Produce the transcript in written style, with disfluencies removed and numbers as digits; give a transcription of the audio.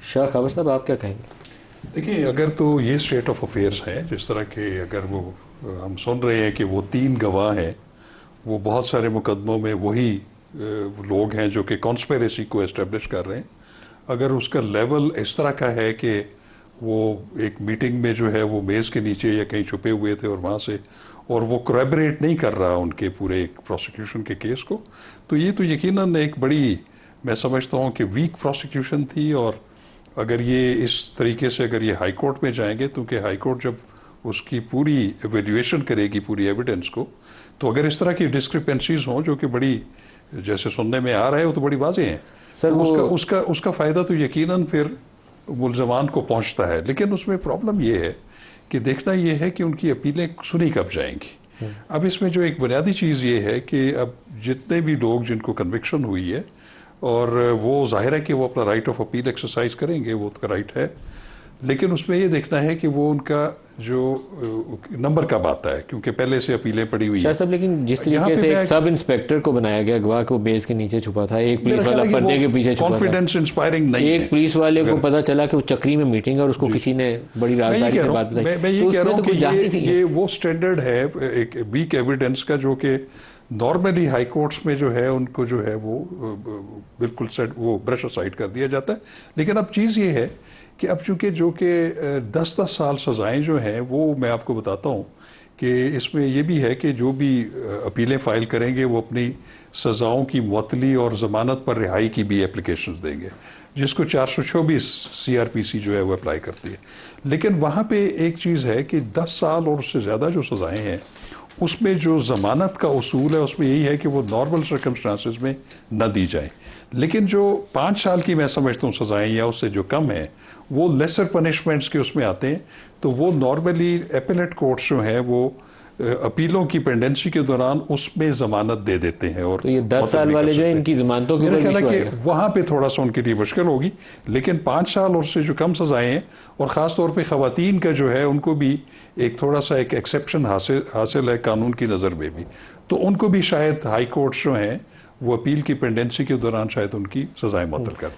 शाह खबर साहब, आप क्या कहेंगे? देखिए, अगर तो ये स्टेट ऑफ अफेयर्स है जिस तरह के, अगर वो हम सुन रहे हैं कि वो 3 गवाह हैं, वो बहुत सारे मुकदमों में वही लोग हैं जो कि कॉन्स्पिरेसी को एस्टेब्लिश कर रहे हैं, अगर उसका लेवल इस तरह का है कि वो एक मीटिंग में जो है वो मेज़ के नीचे या कहीं छुपे हुए थे और वहाँ से, और वो कोलैबोरेट नहीं कर रहा उनके पूरे प्रोसिक्यूशन के केस को, तो ये तो यकीनन एक बड़ी, मैं समझता हूँ कि वीक प्रोसिक्यूशन थी। और अगर ये इस तरीके से अगर ये हाई कोर्ट में जाएंगे, क्योंकि हाई कोर्ट जब उसकी पूरी एवेल्युएशन करेगी पूरी एविडेंस को, तो अगर इस तरह की डिस्क्रिपेंसीज हों जो कि बड़ी, जैसे सुनने में आ रहा है, वो तो बड़ी वाज़ेह हैं, सर तो वो उसका फ़ायदा तो यकीनन फिर मुल्ज़मान को पहुंचता है। लेकिन उसमें प्रॉब्लम ये है कि देखना ये है कि उनकी अपीलें सुनी कब जाएंगी। अब इसमें जो एक बुनियादी चीज़ ये है कि अब जितने भी लोग जिनको कन्विक्शन हुई है, और वो जाहिर है कि वो अपना राइट ऑफ अपील एक्सरसाइज करेंगे, वो उनका राइट है, लेकिन उसमें ये देखना है कि वो उनका जो नंबर कब आता है, क्योंकि पहले से अपीलें पड़ी हुई शाह है। साहब, लेकिन जिस तरीके से एक सब इंस्पेक्टर को बनाया गया गवाह को बेस के नीचे छुपा था, एक पुलिस वाला पर्दे के पीछे छुपा था, कॉन्फिडेंस इंस्पायरिंग नहीं है। एक पुलिस वाले को पता चला कि वो चक्री में मीटिंग है और उसको किसी ने बड़ी राजदारी से बात बताई। मैं ये कह रहा हूँ कि तो ये वो स्टैंडर्ड है एक वीक एविडेंस का, जो कि नॉर्मली हाई कोर्ट्स में जो है उनको जो है वो बिल्कुल सेट, वो ब्रश असाइड कर दिया जाता है। लेकिन अब चीज़ ये है कि अब चूंकि जो कि 10-10 साल सजाएं जो हैं, वो मैं आपको बताता हूँ कि इसमें ये भी है कि जो भी अपीलें फाइल करेंगे वो अपनी सज़ाओं की मुअत्तली और ज़मानत पर रिहाई की भी एप्लीकेशंस देंगे, जिसको 424 CRPC जो है वो अप्लाई करती है। लेकिन वहाँ पे एक चीज़ है कि 10 साल और उससे ज़्यादा जो सज़ाएं हैं, उसमें जो ज़मानत का उसूल है उसमें यही है कि वो नॉर्मल सर्कमस्टांसिस में न दी जाए। लेकिन जो 5 साल की मैं समझता हूँ सज़ाएं या उससे जो कम है, वो लेसर पनिशमेंट्स के उसमें आते हैं। तो वो नॉर्मली एपेलेट कोर्ट्स जो हैं वो अपीलों की पेंडेंसी के दौरान उसमें जमानत दे देते हैं। और तो ये 10 साल वाले जो है इनकी जमानतों के मेरा ख्याल है कि वहाँ पे थोड़ा सा उनके लिए मुश्किल होगी। लेकिन 5 साल और उससे जो कम सजाएं हैं, और ख़ास तौर पे ख़वातीन का जो है उनको भी एक थोड़ा सा एक एक्सेप्शन हासिल है कानून की नज़र में भी, तो उनको भी शायद हाई कोर्ट्स जो हैं वो अपील की पेंडेंसी के दौरान शायद उनकी सजाएं मुअत्तल कर